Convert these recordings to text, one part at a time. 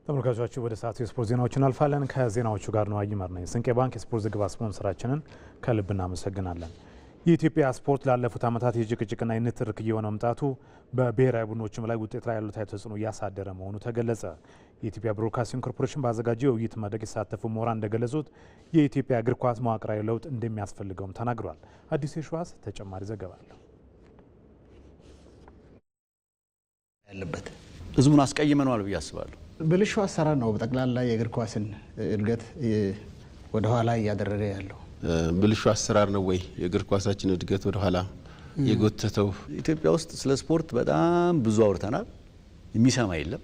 ተመልካቾቻችን ወደ ሰዓቱ የስፖርት ዜናዎችን አልፋለን። ከዜናዎቹ ጋር ነው አይመር ነኝ። ስንቄ ባንክ የስፖርት ዝግባ ስፖንሰራችንን ከልብ እናመሰግናለን። የኢትዮጵያ ስፖርት ላለፉት ዓመታት የጭቅጭቅና የንትርክ እየሆነ መምጣቱ በብሔራዊ ቡድኖችም ላይ ውጤት ላይ ያሉት ተጽዕኖ እያሳደረ መሆኑ ተገለጸ። የኢትዮጵያ ብሮድካስቲንግ ኮርፖሬሽን ባዘጋጀው የውይይት መድረክ የተሳተፉ ምሁራን እንደገለጹት የኢትዮጵያ እግር ኳስ መዋቅራዊ ለውጥ እንደሚያስፈልገውም ተናግሯል። አዲስ የሸዋስ ተጨማሪ ዘገባ አለው። ያለበት ህዝቡን አስቀይመናል ብዬ አስባለሁ። ብልሹ አሰራር ነው በጠቅላላ የእግር ኳስን እድገት ወደ ኋላ እያደረገ ያለው። ብልሹ አሰራር ነው ወይ የእግር ኳሳችን እድገት ወደ ኋላ የጎተተው? ኢትዮጵያ ውስጥ ስለ ስፖርት በጣም ብዙ አውርተናል። የሚሰማ የለም።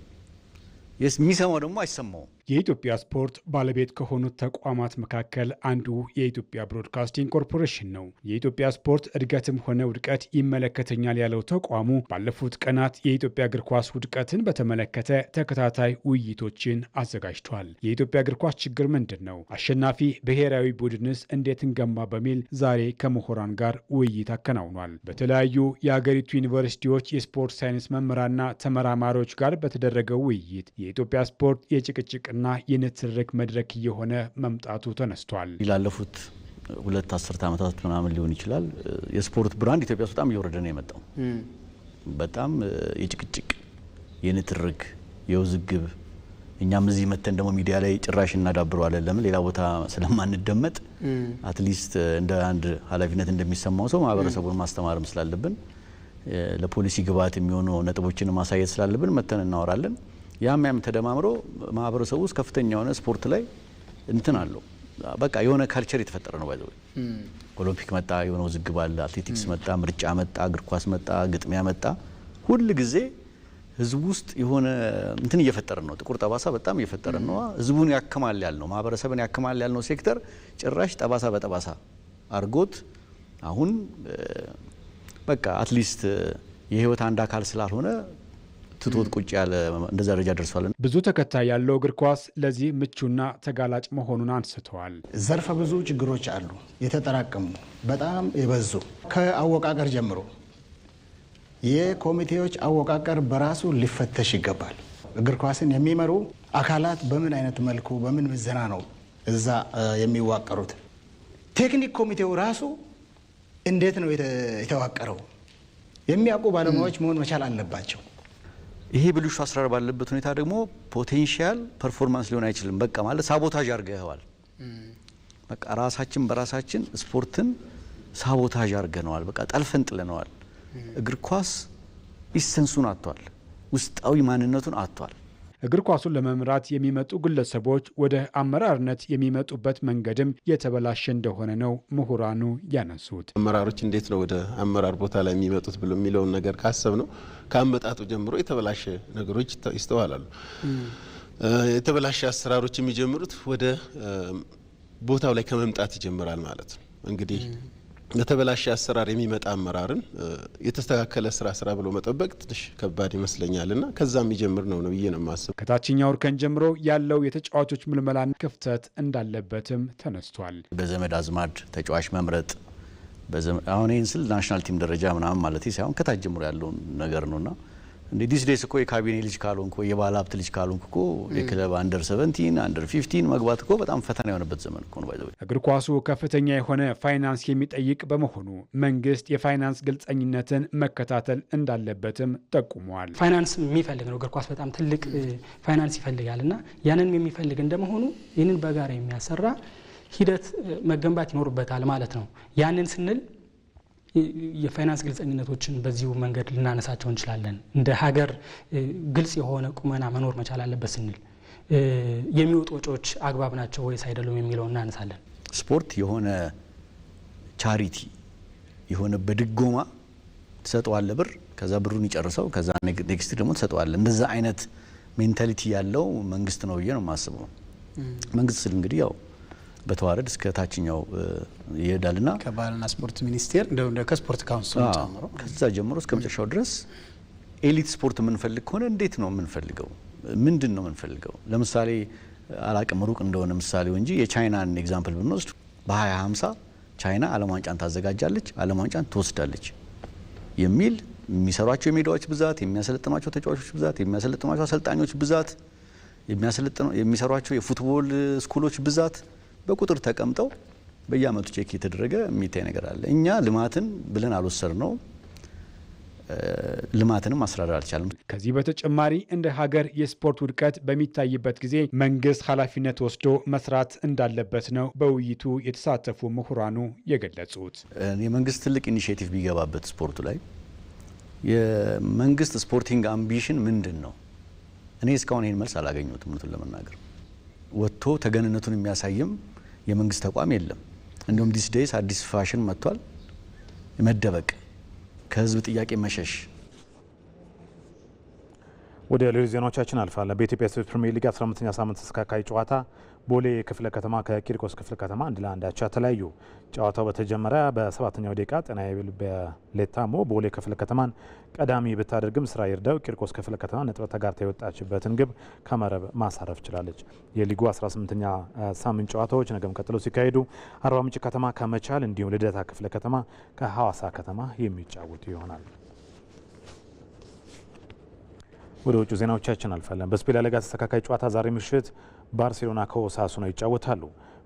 የሚሰማው ደግሞ አይሰማውም። የኢትዮጵያ ስፖርት ባለቤት ከሆኑት ተቋማት መካከል አንዱ የኢትዮጵያ ብሮድካስቲንግ ኮርፖሬሽን ነው። የኢትዮጵያ ስፖርት እድገትም ሆነ ውድቀት ይመለከተኛል ያለው ተቋሙ ባለፉት ቀናት የኢትዮጵያ እግር ኳስ ውድቀትን በተመለከተ ተከታታይ ውይይቶችን አዘጋጅቷል። የኢትዮጵያ እግር ኳስ ችግር ምንድን ነው? አሸናፊ ብሔራዊ ቡድንስ እንዴት እንገንባ? በሚል ዛሬ ከምሁራን ጋር ውይይት አከናውኗል። በተለያዩ የአገሪቱ ዩኒቨርሲቲዎች የስፖርት ሳይንስ መምህራንና ተመራማሪዎች ጋር በተደረገው ውይይት የኢትዮጵያ ስፖርት የጭቅጭቅ እና የንትርክ መድረክ እየሆነ መምጣቱ ተነስቷል። ላለፉት 2 አስርተ ዓመታት ምናምን ሊሆን ይችላል የስፖርት ብራንድ ኢትዮጵያ ውስጥ በጣም እየወረደ ነው የመጣው። በጣም የጭቅጭቅ፣ የንትርክ፣ የውዝግብ እኛም እዚህ መተን ደግሞ ሚዲያ ላይ ጭራሽ እናዳብረዋለን። ለምን ሌላ ቦታ ስለማንደመጥ አትሊስት እንደ አንድ ኃላፊነት እንደሚሰማው ሰው ማህበረሰቡን ማስተማርም ስላለብን ለፖሊሲ ግብዓት የሚሆኑ ነጥቦችን ማሳየት ስላለብን መተን እናወራለን። ያም ተደማምሮ ማህበረሰቡ ውስጥ ከፍተኛ የሆነ ስፖርት ላይ እንትን አለው። በቃ የሆነ ካልቸር የተፈጠረ ነው። ባይዘው ኦሎምፒክ መጣ፣ የሆነ ውዝግብ አለ። አትሌቲክስ መጣ፣ ምርጫ መጣ፣ እግር ኳስ መጣ፣ ግጥሚያ መጣ። ሁሉ ጊዜ ህዝቡ ውስጥ የሆነ እንትን እየፈጠረ ነው። ጥቁር ጠባሳ በጣም እየፈጠረ ነው። ህዝቡን ያክማል ያልነው ማህበረሰብን ያክማል ያልነው ሴክተር ጭራሽ ጠባሳ በጠባሳ አርጎት አሁን በቃ አትሊስት የህይወት አንድ አካል ስላልሆነ ትቶት ቁጭ ያለ እንደዛ ደረጃ ደርሷል። ብዙ ተከታይ ያለው እግር ኳስ ለዚህ ምቹና ተጋላጭ መሆኑን አንስተዋል። ዘርፈ ብዙ ችግሮች አሉ የተጠራቀሙ በጣም የበዙ ከአወቃቀር ጀምሮ የኮሚቴዎች አወቃቀር በራሱ ሊፈተሽ ይገባል። እግር ኳስን የሚመሩ አካላት በምን አይነት መልኩ በምን ምዘና ነው እዛ የሚዋቀሩት? ቴክኒክ ኮሚቴው ራሱ እንዴት ነው የተዋቀረው? የሚያውቁ ባለሙያዎች መሆን መቻል አለባቸው። ይሄ ብልሹ አሰራር ባለበት ሁኔታ ደግሞ ፖቴንሻል ፐርፎርማንስ ሊሆን አይችልም። በቃ ማለት ሳቦታጅ አድርገዋል። በቃ ራሳችን በራሳችን ስፖርትን ሳቦታጅ አድርገነዋል። በቃ ጠልፈን ጥለነዋል። እግር ኳስ ኢሰንሱን አጥቷል። ውስጣዊ ማንነቱን አጥቷል። እግር ኳሱን ለመምራት የሚመጡ ግለሰቦች ወደ አመራርነት የሚመጡበት መንገድም የተበላሸ እንደሆነ ነው ምሁራኑ ያነሱት። አመራሮች እንዴት ነው ወደ አመራር ቦታ ላይ የሚመጡት ብሎ የሚለውን ነገር ካሰብ ነው ከአመጣጡ ጀምሮ የተበላሸ ነገሮች ይስተዋላሉ። የተበላሸ አሰራሮች የሚጀምሩት ወደ ቦታው ላይ ከመምጣት ይጀምራል ማለት ነው። እንግዲህ የተበላሸ አሰራር የሚመጣ አመራርን የተስተካከለ ስራ ብሎ መጠበቅ ትንሽ ከባድ ይመስለኛልና ከዛም ይጀምር ነው ብዬ ነው የማስበው። ከታችኛው እርከን ጀምሮ ያለው የተጫዋቾች ምልመላን ክፍተት እንዳለበትም ተነስቷል። በዘመድ አዝማድ ተጫዋች መምረጥ አሁን ይህን ስል ናሽናል ቲም ደረጃ ምናምን ማለት ሳይሆን ከታች ጀምሮ ያለው ነገር ነውና እንዴ ዲስ ዴስ እኮ የካቢኔ ልጅ ካልሆንኩ የባለ ሀብት ልጅ ካልሆንኩ እኮ የክለብ አንደር 17 አንደር 15 መግባት እኮ በጣም ፈተና የሆነበት ዘመን እኮ ነው። ባይዘው እግር ኳሱ ከፍተኛ የሆነ ፋይናንስ የሚጠይቅ በመሆኑ መንግስት የፋይናንስ ግልጸኝነትን መከታተል እንዳለበትም ጠቁመዋል። ፋይናንስ የሚፈልግ ነው። እግር ኳስ በጣም ትልቅ ፋይናንስ ይፈልጋልና ያንን የሚፈልግ እንደመሆኑ ይህንን በጋራ የሚያሰራ ሂደት መገንባት ይኖርበታል ማለት ነው። ያንን ስንል የፋይናንስ ግልጸኝነቶችን በዚሁ መንገድ ልናነሳቸው እንችላለን። እንደ ሀገር ግልጽ የሆነ ቁመና መኖር መቻል አለበት ስንል የሚወጡ ወጪዎች አግባብ ናቸው ወይስ አይደሉም የሚለው እናነሳለን። ስፖርት የሆነ ቻሪቲ የሆነ በድጎማ ተሰጥቷል ብር ከዛ ብሩን ይጨርሰው ከዛ ኔክስት ደግሞ ተሰጥቷል። እንደዛ አይነት ሜንታሊቲ ያለው መንግስት ነው ብዬ ነው የማስበው። መንግስት ስል እንግዲህ ያው በተዋረድ እስከ ታችኛው ይሄዳልና ከባህልና ስፖርት ሚኒስቴር እንደ ከስፖርት ካውንስል ጨምሮ ከዛ ጀምሮ እስከ መጨረሻው ድረስ ኤሊት ስፖርት የምንፈልግ ከሆነ እንዴት ነው የምንፈልገው? ምንድን ነው የምንፈልገው? ለምሳሌ አላቅም ሩቅ እንደሆነ ምሳሌው እንጂ የቻይናን ኤግዛምፕል ብንወስድ በ2050 ቻይና ዓለም ዋንጫን ታዘጋጃለች፣ ዓለም ዋንጫን ትወስዳለች የሚል የሚሰሯቸው የሜዳዎች ብዛት፣ የሚያሰለጥኗቸው ተጫዋቾች ብዛት፣ የሚያሰለጥኗቸው አሰልጣኞች ብዛት የሚሰሯቸው የፉትቦል ስኩሎች ብዛት በቁጥር ተቀምጠው በየአመቱ ቼክ የተደረገ የሚታይ ነገር አለ። እኛ ልማትን ብለን አልወሰድ ነው ልማትንም ማስራራ አልቻለም። ከዚህ በተጨማሪ እንደ ሀገር የስፖርት ውድቀት በሚታይበት ጊዜ መንግስት ኃላፊነት ወስዶ መስራት እንዳለበት ነው በውይይቱ የተሳተፉ ምሁራኑ የገለጹት። የመንግስት ትልቅ ኢኒሼቲቭ ቢገባበት ስፖርቱ ላይ የመንግስት ስፖርቲንግ አምቢሽን ምንድን ነው? እኔ እስካሁን ይህን መልስ አላገኘሁትም። እውነቱን ለመናገር ወጥቶ ተገንነቱን የሚያሳይም የመንግስት ተቋም የለም። እንዲሁም ዲስ ዴይስ አዲስ ፋሽን መጥቷል። መደበቅ፣ ከህዝብ ጥያቄ መሸሽ። ወደ ሌሎች ዜናዎቻችን አልፋለን። በኢትዮጵያ ሴቶች ፕሪሚየር ሊግ 15ኛ ሳምንት ተስተካካይ ጨዋታ ቦሌ ክፍለ ከተማ ከቂርቆስ ክፍለ ከተማ 1-1 አቻ ተለያዩ። ጨዋታው በተጀመረ በ7ኛው ደቂቃ ጤናዬ በሌታሞ ቦሌ ክፍለ ከተማን ቀዳሚ ብታደርግም ስራ ይርዳው ቂርቆስ ክፍለ ከተማ ነጥብ ተጋርታ የወጣችበትን ግብ ከመረብ ማሳረፍ ችላለች። የሊጉ 18ኛ ሳምንት ጨዋታዎች ነገም ቀጥለው ሲካሄዱ አርባ ምንጭ ከተማ ከመቻል እንዲሁም ልደታ ክፍለ ከተማ ከሐዋሳ ከተማ የሚጫወቱ ይሆናል። ወደ ውጭ ዜናዎቻችን አልፋለን። በስፔን ላሊጋ ተስተካካይ ጨዋታ ዛሬ ምሽት ባርሴሎና ከኦሳሱና ይጫወታሉ።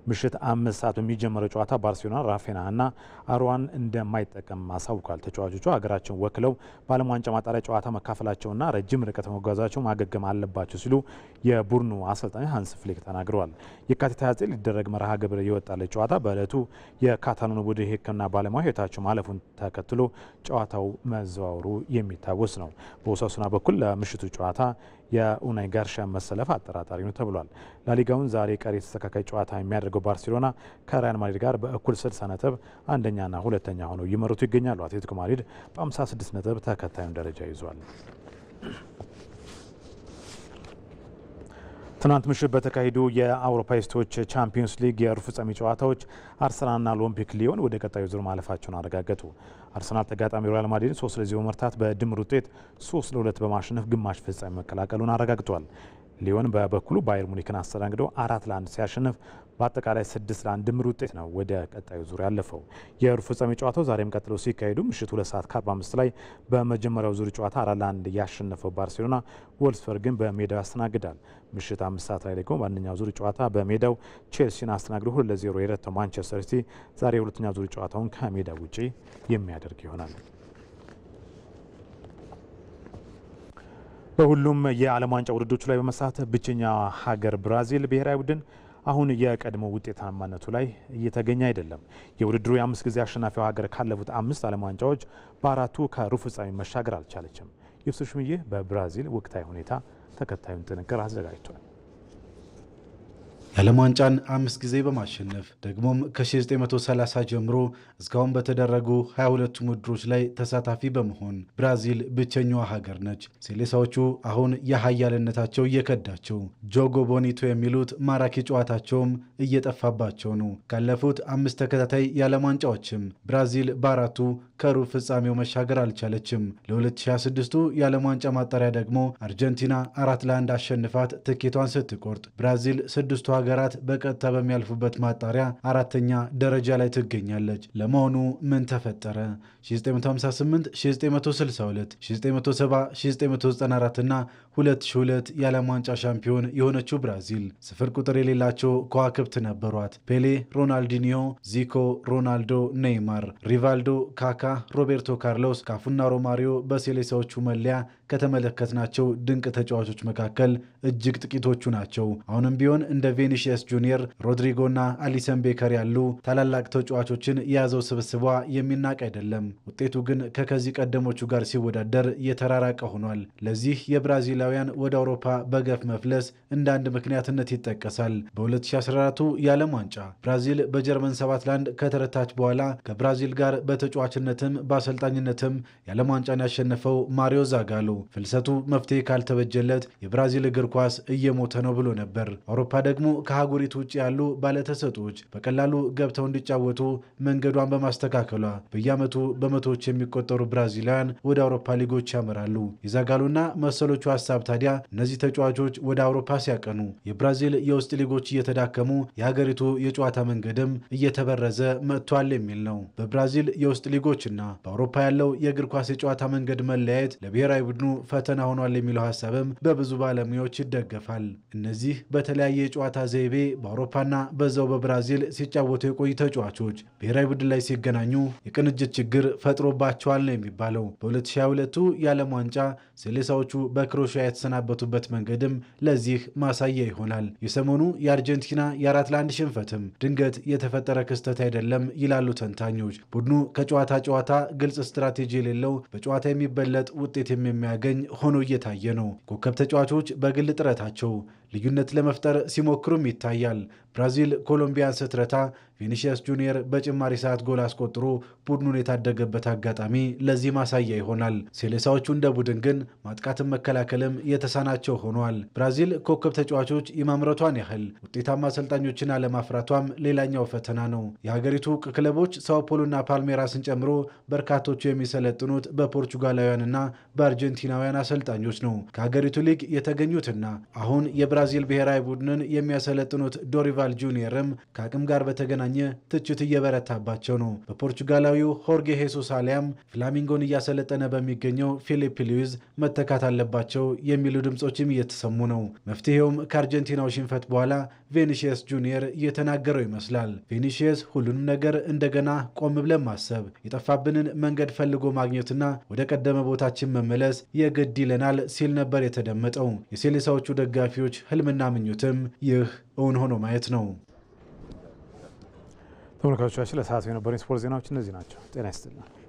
ምሽት 5 ሰዓት በሚጀምረው ጨዋታ ባርሴሎና ራፊና እና አሮዋን እንደማይጠቀም አሳውቋል። ተጫዋቾቹ ሀገራቸውን ወክለው በዓለም ዋንጫ ማጣሪያ ጨዋታ መካፈላቸውና ረጅም ርቀት መጓዛቸው ማገገም አለባቸው ሲሉ የቡድኑ አሰልጣኝ ሃንስ ፍሊክ ተናግረዋል። የካቲት 29 ሊደረግ መርሃ ግብር የወጣለት ጨዋታ በዕለቱ የካታሎን ቡድን ሕክምና ባለሙያ ሕይወታቸው ማለፉን ተከትሎ ጨዋታው መዘዋወሩ የሚታወስ ነው። በኦሳሱና በኩል ለምሽቱ ጨዋታ የኡናይ ጋርሻ መሰለፍ አጠራጣሪ ነው ተብሏል። ላሊጋውን ዛሬ ቀሪ ተስተካካይ ጨዋታ የሚያደርገው ባርሴሎና ከሪያል ማድሪድ ጋር በእኩል 60 ነጥብ አንደኛና ሁለተኛ ሆነው እየመሩት ይገኛሉ። አትሌቲኮ ማድሪድ በ56 ነጥብ ተከታዩን ደረጃ ይዟል። ትናንት ምሽት በተካሄዱ የአውሮፓ ሴቶች ቻምፒዮንስ ሊግ የሩብ ፍጻሜ ጨዋታዎች አርሰናልና ኦሎምፒክ ሊዮን ወደ ቀጣዩ ዙር ማለፋቸውን አረጋገጡ። አርሰናል ተጋጣሚ ሪያል ማድሪድን 3-0 በመርታት በድምር ውጤት 3-2 በማሸነፍ ግማሽ ፍጻሜ መቀላቀሉን አረጋግጧል። ሊዮን በበኩሉ ባየር ሙኒክን አስተናግዶ 4-1 ሲያሸንፍ በአጠቃላይ 6-1 ድምር ውጤት ነው ወደ ቀጣዩ ዙር ያለፈው። የሩብ ፍጻሜ ጨዋታው ዛሬም ቀጥሎ ሲካሄዱ ምሽት 2 ሰዓት ከ45 ላይ በመጀመሪያው ዙር ጨዋታ 4-1 ያሸነፈው ባርሴሎና ወልስበርግን በሜዳው ያስተናግዳል። ምሽት 5 ሰዓት ላይ ደግሞ በአንደኛው ዙር ጨዋታ በሜዳው ቼልሲን አስተናግዶ 2-0 የረታው ማንቸስተር ሲቲ ዛሬ የሁለተኛ ዙር ጨዋታውን ከሜዳው ውጪ የሚያደርግ ይሆናል። በሁሉም የዓለም ዋንጫ ውድድሮች ላይ በመሳተፍ ብቸኛ ሀገር ብራዚል ብሔራዊ ቡድን አሁን የቀድሞ ውጤታማነቱ ላይ እየተገኘ አይደለም። የውድድሩ የ5 ጊዜ አሸናፊው ሀገር ካለፉት 5 ዓለም ዋንጫዎች በ4ቱ ከሩብ ፍጻሜ መሻገር አልቻለችም። ዩሱፍ ሽምዬ በብራዚል ወቅታዊ ሁኔታ ተከታዩን ጥንቅር አዘጋጅቷል። የዓለም ዋንጫን 5 ጊዜ በማሸነፍ ደግሞም ከ1930 ጀምሮ እስካሁን በተደረጉ 22 ውድድሮች ላይ ተሳታፊ በመሆን ብራዚል ብቸኛዋ ሀገር ነች። ሴሌሳዎቹ አሁን የሀያልነታቸው እየከዳቸው ጆጎ ቦኒቶ የሚሉት ማራኪ ጨዋታቸውም እየጠፋባቸው ነው። ካለፉት 5 ተከታታይ የዓለም ዋንጫዎችም ብራዚል በ4ቱ ከሩብ ፍጻሜው መሻገር አልቻለችም። ለ2026ቱ የዓለም ዋንጫ ማጣሪያ ደግሞ አርጀንቲና 4-1 አሸንፋት ትኬቷን ስትቆርጥ ብራዚል 6ቱ ሀገራት በቀጥታ በሚያልፉበት ማጣሪያ 4ኛ ደረጃ ላይ ትገኛለች። ለመሆኑ ምን ተፈጠረ? 1958፣ 1962፣ 1970፣ 1994 እና 2002 የዓለም ዋንጫ ሻምፒዮን የሆነችው ብራዚል ስፍር ቁጥር የሌላቸው ከዋክብት ነበሯት። ፔሌ፣ ሮናልዲኒዮ፣ ዚኮ፣ ሮናልዶ፣ ኔይማር፣ ሪቫልዶ፣ ካካ፣ ሮቤርቶ ካርሎስ፣ ካፉና ሮማሪዮ በሴሌሳዎቹ መለያ ከተመለከትናቸው ድንቅ ተጫዋቾች መካከል እጅግ ጥቂቶቹ ናቸው። አሁንም ቢሆን እንደ ቬኒሺየስ ጁኒየር፣ ሮድሪጎና አሊሰን ቤከር ያሉ ታላላቅ ተጫዋቾችን የያዘው ስብስቧ የሚናቅ አይደለም። ውጤቱ ግን ከከዚህ ቀደሞቹ ጋር ሲወዳደር የተራራቀ ሆኗል። ለዚህ የብራዚላውያን ወደ አውሮፓ በገፍ መፍለስ እንደ አንድ ምክንያትነት ይጠቀሳል። በ2014 የዓለም ዋንጫ ብራዚል በጀርመን 7-1 ከተረታች በኋላ ከብራዚል ጋር በተጫዋችነትም በአሰልጣኝነትም የዓለም ዋንጫን ያሸነፈው ማሪዮ ዛጋሎ ፍልሰቱ መፍትሄ ካልተበጀለት የብራዚል እግር ኳስ እየሞተ ነው ብሎ ነበር። አውሮፓ ደግሞ ከአህጉሪቱ ውጭ ያሉ ባለተሰጦች በቀላሉ ገብተው እንዲጫወቱ መንገዷን በማስተካከሏ በየዓመቱ በመቶዎች የሚቆጠሩ ብራዚላውያን ወደ አውሮፓ ሊጎች ያመራሉ። የዛጋሎና መሰሎቹ ሀሳብ ታዲያ እነዚህ ተጫዋቾች ወደ አውሮፓ ሲያቀኑ የብራዚል የውስጥ ሊጎች እየተዳከሙ የሀገሪቱ የጨዋታ መንገድም እየተበረዘ መጥቷል የሚል ነው። በብራዚል የውስጥ ሊጎችና በአውሮፓ ያለው የእግር ኳስ የጨዋታ መንገድ መለያየት ለብሔራዊ ቡድኑ ፈተና ሆኗል የሚለው ሀሳብም በብዙ ባለሙያዎች ይደገፋል። እነዚህ በተለያየ የጨዋታ ዘይቤ በአውሮፓና በዛው በብራዚል ሲጫወቱ የቆዩ ተጫዋቾች ብሔራዊ ቡድን ላይ ሲገናኙ የቅንጅት ችግር ፈጥሮባቸዋል ነው የሚባለው። በ2022 የዓለም ዋንጫ ሴሌሳዎቹ በክሮኤሺያ የተሰናበቱበት መንገድም ለዚህ ማሳያ ይሆናል። የሰሞኑ የአርጀንቲና የ4-1 ሽንፈትም ድንገት የተፈጠረ ክስተት አይደለም ይላሉ ተንታኞች። ቡድኑ ከጨዋታ ጨዋታ ግልጽ ስትራቴጂ የሌለው በጨዋታ የሚበለጥ ውጤት የሚያገኝ ሆኖ እየታየ ነው። ኮከብ ተጫዋቾች በግል ጥረታቸው ልዩነት ለመፍጠር ሲሞክሩም ይታያል። ብራዚል ኮሎምቢያን ስትረታ ቪኒሺየስ ጁኒየር በጭማሪ ሰዓት ጎል አስቆጥሮ ቡድኑን የታደገበት አጋጣሚ ለዚህ ማሳያ ይሆናል። ሴሌሳዎቹ እንደ ቡድን ግን ማጥቃትን መከላከልም የተሳናቸው ሆኗል። ብራዚል ኮከብ ተጫዋቾች የማምረቷን ያህል ውጤታማ አሰልጣኞችን አለማፍራቷም ሌላኛው ፈተና ነው። የሀገሪቱ ክለቦች ሳኦፖሎና ፓልሜራስን ጨምሮ በርካቶቹ የሚሰለጥኑት በፖርቹጋላውያንና በአርጀንቲናውያን አሰልጣኞች ነው። ከሀገሪቱ ሊግ የተገኙትና አሁን የብራዚል ብሔራዊ ቡድንን የሚያሰለጥኑት ዶሪቫል ጁኒየርም ከአቅም ጋር በተገናኘ ትችት እየበረታባቸው ነው። በፖርቹጋላዊው ሆርጌ ሄሱስ አሊያም ፍላሚንጎን እያሰለጠነ በሚገኘው ፊሊፕ ሉዊዝ መተካት አለባቸው የሚሉ ድምፆችም እየተሰሙ ነው። መፍትሄውም ከአርጀንቲናው ሽንፈት በኋላ ቪኒሺየስ ጁኒየር እየተናገረው ይመስላል። ቪኒሺየስ ሁሉንም ነገር እንደገና ቆም ብለን ማሰብ፣ የጠፋብንን መንገድ ፈልጎ ማግኘትና ወደ ቀደመ ቦታችን መመለስ የግድ ይለናል ሲል ነበር የተደመጠው። የሴሌሳዎቹ ደጋፊዎች ህልምና ምኞትም ይህ እውን ሆኖ ማየት ነው። ተመልካቾቻችን ለሰዓቱ የነበሩ ስፖርት ዜናዎች እነዚህ ናቸው። ጤና ይስጥልን።